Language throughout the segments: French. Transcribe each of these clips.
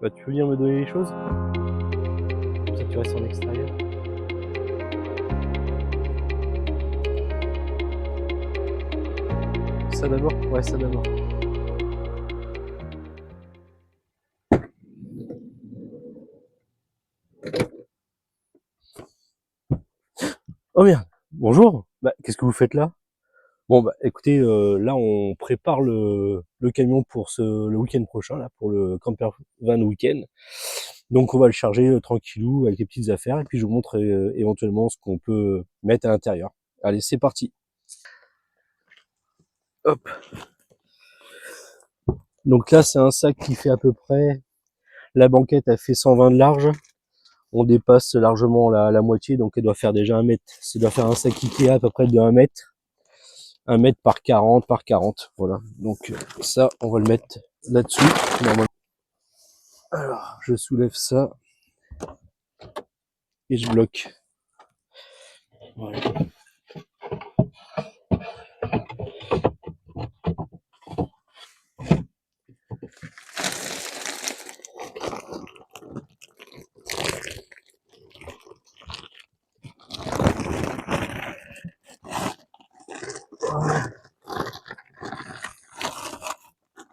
Bah, tu veux venir me donner les choses? Comme ça, tu restes en extérieur. Ça d'abord? Ouais, ça d'abord. Oh merde! Bonjour! Bah, qu'est-ce que vous faites là? Bon, bah, écoutez, là, on prépare le camion pour le week-end prochain, là, pour le camper van week-end. Donc, on va le charger tranquillou avec les petites affaires, et puis je vous montre éventuellement ce qu'on peut mettre à l'intérieur. Allez, c'est parti. Hop. Donc là, c'est un sac qui fait à peu près, la banquette a fait 120 de large. On dépasse largement la moitié, donc elle doit faire déjà 1 mètre. Ça doit faire un sac Ikea à peu près de 1 mètre. 1 mètre par 40 par 40. Voilà. Donc ça, on va le mettre là-dessus. Normalement. Alors, je soulève ça et je bloque. Voilà.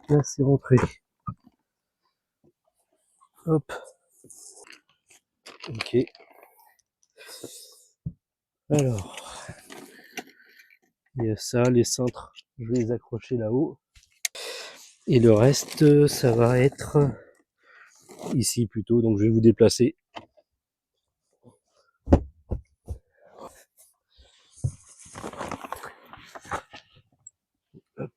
Là, c'est rentré. Hop. Ok. Alors, il y a ça, les cintres, je vais les accrocher là-haut. Et le reste, ça va être ici plutôt, donc je vais vous déplacer. Hop.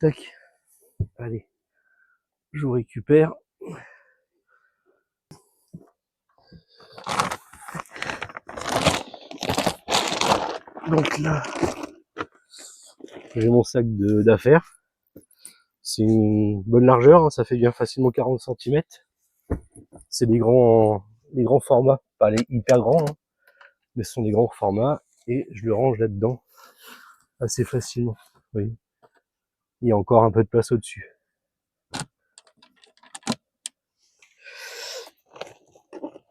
Tac. Allez, je vous récupère. Donc là, j'ai mon sac d'affaires. C'est une bonne largeur, hein, ça fait bien facilement 40 cm. C'est des grands formats, pas les hyper grands, hein, mais ce sont des grands formats, et je le range là-dedans assez facilement. Oui. Il y a encore un peu de place au-dessus.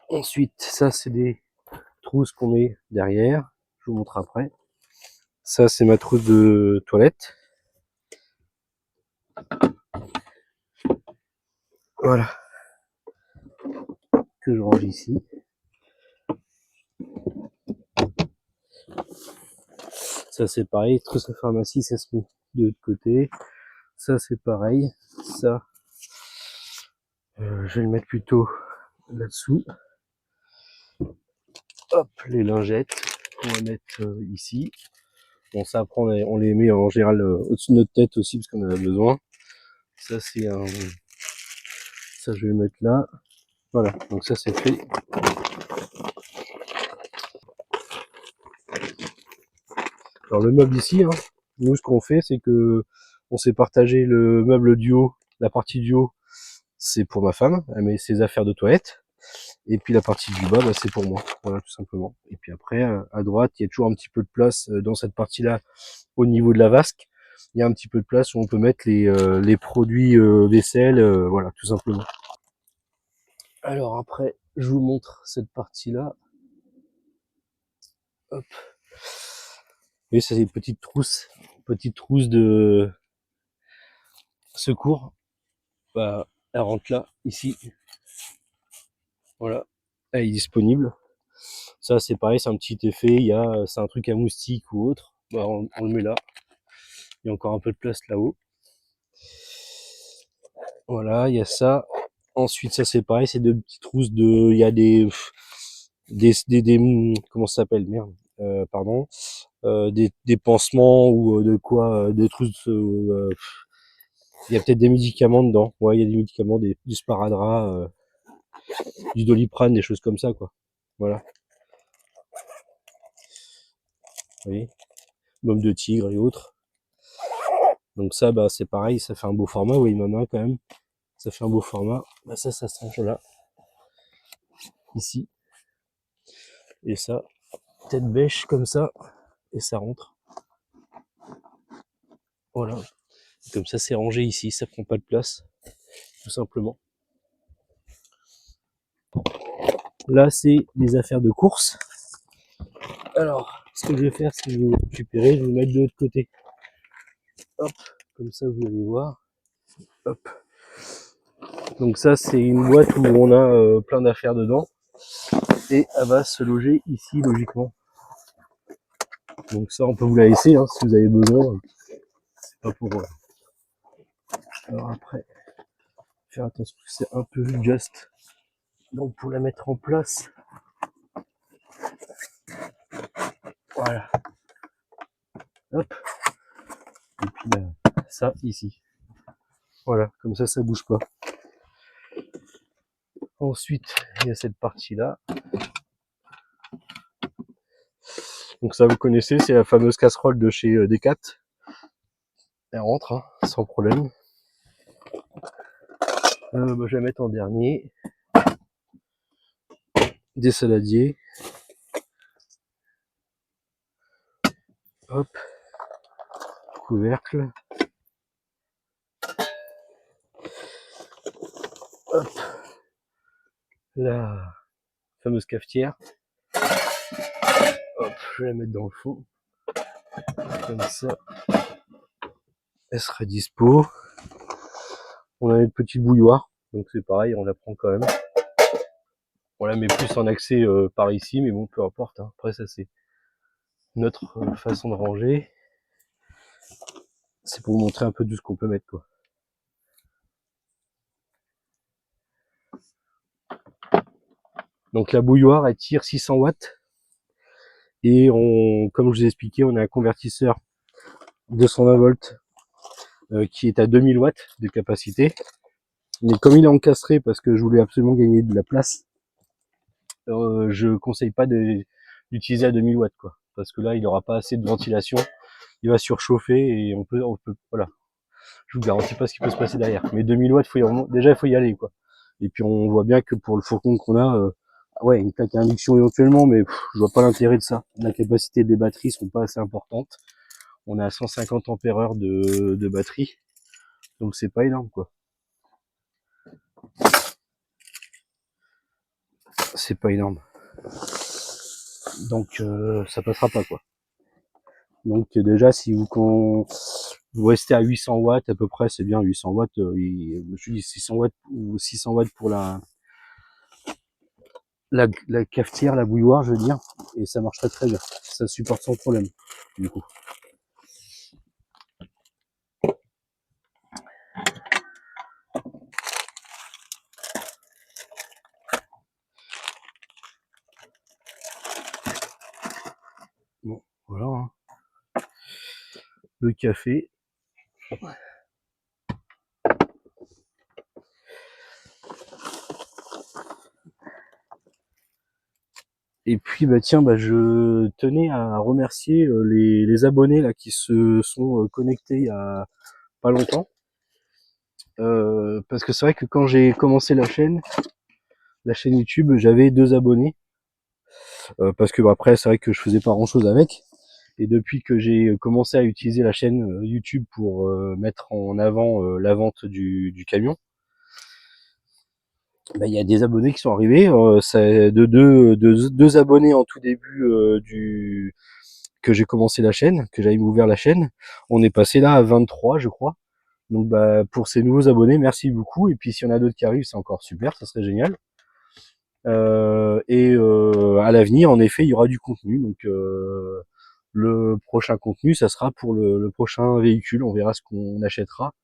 Ensuite, ça c'est des trousses qu'on met derrière. Je vous montre après. Ça c'est ma trousse de toilette. Voilà. Que je range ici. Ça c'est pareil, trousse de pharmacie, ça se met de l'autre côté. Ça c'est pareil. Ça, je vais le mettre plutôt là-dessous. Hop, les lingettes, on va mettre ici. Bon, ça après on les met en général au-dessus de notre tête aussi parce qu'on en a besoin. Ça c'est un, ça je vais le mettre là. Voilà, donc ça c'est fait. Alors le meuble ici, hein, nous ce qu'on fait c'est que on s'est partagé le meuble du haut, la partie du haut c'est pour ma femme, elle met ses affaires de toilette, et puis la partie du bas bah, c'est pour moi, voilà tout simplement. Et puis après à droite il y a toujours un petit peu de place dans cette partie là au niveau de la vasque, il y a un petit peu de place où on peut mettre les produits vaisselle, voilà tout simplement. Alors après je vous montre cette partie là. Hop. Et c'est une petite trousse de secours. Bah, elle rentre là, ici. Voilà, elle est disponible. Ça, c'est pareil, c'est un petit effet. C'est un truc à moustique ou autre. Bah, on le met là. Il y a encore un peu de place là-haut. Voilà, il y a ça. Ensuite, ça, c'est pareil, c'est deux petites trousses il y a comment ça s'appelle, merde, pardon, des pansements ou de quoi, des trousses, il y a peut-être des médicaments dedans. Ouais, il y a des médicaments, du sparadrap, du doliprane, des choses comme ça, quoi. Voilà. Vous voyez, Baume de tigre et autres. Donc ça, bah, c'est pareil, ça fait un beau format. Oui, ma main quand même. Ça fait un beau format. Bah, ça se range là, ici. Et ça, tête bêche comme ça. Et ça rentre. Voilà. Comme ça, c'est rangé ici, ça prend pas de place, tout simplement. Là, c'est les affaires de course. Alors, ce que je vais faire, c'est que je vais vous récupérer, je vais vous mettre de l'autre côté. Hop, comme ça, vous allez voir. Hop. Donc ça, c'est une boîte où on a plein d'affaires dedans. Et elle va se loger ici, logiquement. Donc ça, on peut vous la laisser, hein, si vous avez besoin. C'est pas pour... Alors après, faire attention, c'est un peu juste. Donc pour la mettre en place, voilà. Hop. Et puis là, ça ici. Voilà, comme ça bouge pas. Ensuite, il y a cette partie-là. Donc ça, vous connaissez, c'est la fameuse casserole de chez Decat. Elle rentre, hein, sans problème. Je vais la mettre en dernier. Des saladiers. Hop. Couvercle. Hop. La fameuse cafetière. Hop, je vais la mettre dans le fond. Comme ça, elle sera dispo. On a une petite bouilloire, donc c'est pareil, on la prend quand même. On la met plus en accès par ici, mais bon, peu importe. Hein. Après, ça c'est notre façon de ranger. C'est pour vous montrer un peu tout ce qu'on peut mettre, quoi. Donc la bouilloire, elle tire 600 watts. Et comme je vous ai expliqué, on a un convertisseur 220 volts qui est à 2000 watts de capacité. Mais comme il est encastré parce que je voulais absolument gagner de la place, je conseille pas d'utiliser à 2000 watts, quoi. Parce que là, il n'aura pas assez de ventilation. Il va surchauffer et on peut voilà. Je vous garantis pas ce qui peut se passer derrière. Mais 2000 watts, déjà, il faut y aller, quoi. Et puis, on voit bien que pour le fourgon qu'on a, ouais, une plaque à induction éventuellement, mais je vois pas l'intérêt de ça. La capacité des batteries sont pas assez importantes. On a 150 ampères-heure de batterie. Donc, c'est pas énorme, quoi. C'est pas énorme. Donc, ça passera pas, quoi. Donc, déjà, si vous restez à 800 watts à peu près, c'est bien. 800 watts, je me suis dit 600 watts ou 600 watts pour la cafetière, la bouilloire, je veux dire, et ça marche très bien. Ça supporte sans problème, du coup. Bon, voilà. Hein. Le café. Et puis tiens, je tenais à remercier les abonnés là qui se sont connectés il y a pas longtemps. Parce que c'est vrai que quand j'ai commencé la chaîne YouTube, j'avais 2 abonnés. Parce que après, c'est vrai que je faisais pas grand chose avec. Et depuis que j'ai commencé à utiliser la chaîne YouTube pour mettre en avant la vente du camion, il y a des abonnés qui sont arrivés. Deux abonnés en tout début que j'ai commencé la chaîne, que j'avais ouvert la chaîne. On est passé là à 23, je crois. Donc pour ces nouveaux abonnés, merci beaucoup. Et puis s'il y en a d'autres qui arrivent, c'est encore super, ça serait génial. À l'avenir, en effet, il y aura du contenu. Donc le prochain contenu, ça sera pour le prochain véhicule. On verra ce qu'on achètera.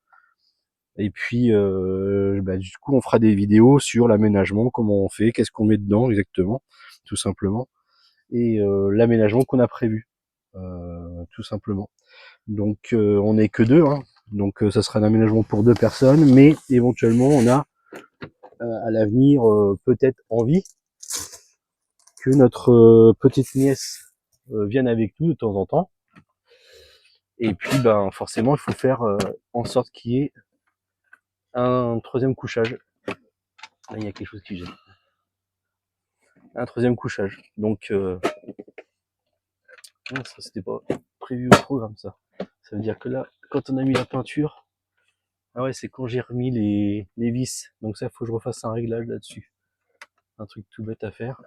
Et puis du coup, on fera des vidéos sur l'aménagement, comment on fait, qu'est-ce qu'on met dedans exactement, tout simplement, et l'aménagement qu'on a prévu, tout simplement. Donc on n'est que 2, hein. Donc ça sera un aménagement pour 2 personnes, mais éventuellement on a à l'avenir peut-être envie que notre petite nièce vienne avec nous de temps en temps. Et puis forcément il faut faire en sorte qu'il y ait un 3e couchage. Là il y a quelque chose qui gêne. Un 3e couchage. Donc ça c'était pas prévu au programme ça. Ça veut dire que là, quand on a mis la peinture, Ah ouais, c'est quand j'ai remis les vis. Donc ça, faut que je refasse un réglage là-dessus. Un truc tout bête à faire.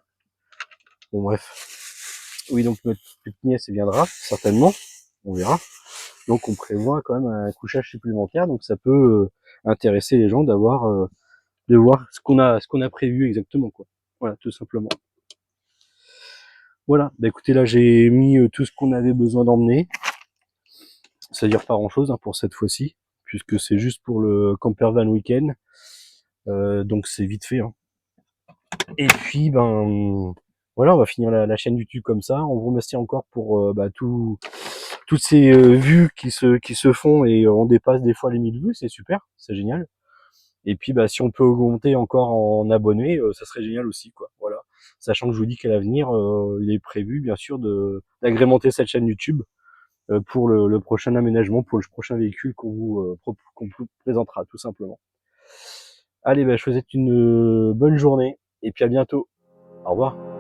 Bon, bref. Oui, donc notre petite nièce viendra, certainement. On verra. Donc on prévoit quand même un couchage supplémentaire. Donc ça peut intéresser les gens d'avoir, de voir ce qu'on a prévu exactement, quoi. Voilà, tout simplement. Voilà. Bah écoutez, là j'ai mis tout ce qu'on avait besoin d'emmener. C'est-à-dire pas grand-chose hein, pour cette fois-ci, puisque c'est juste pour le camper van week-end. Donc c'est vite fait. Hein. Et puis ben voilà, on va finir la chaîne YouTube comme ça. On vous remercie encore pour toutes ces vues qui se font et on dépasse des fois les 1000 vues, c'est super, c'est génial. Et puis bah si on peut augmenter encore en abonnés, ça serait génial aussi quoi. Voilà. Sachant que je vous dis qu'à l'avenir, il est prévu bien sûr de d'agrémenter cette chaîne YouTube pour le prochain aménagement, pour le prochain véhicule qu'on vous présentera tout simplement. Allez, bah, je vous souhaite une bonne journée et puis à bientôt. Au revoir.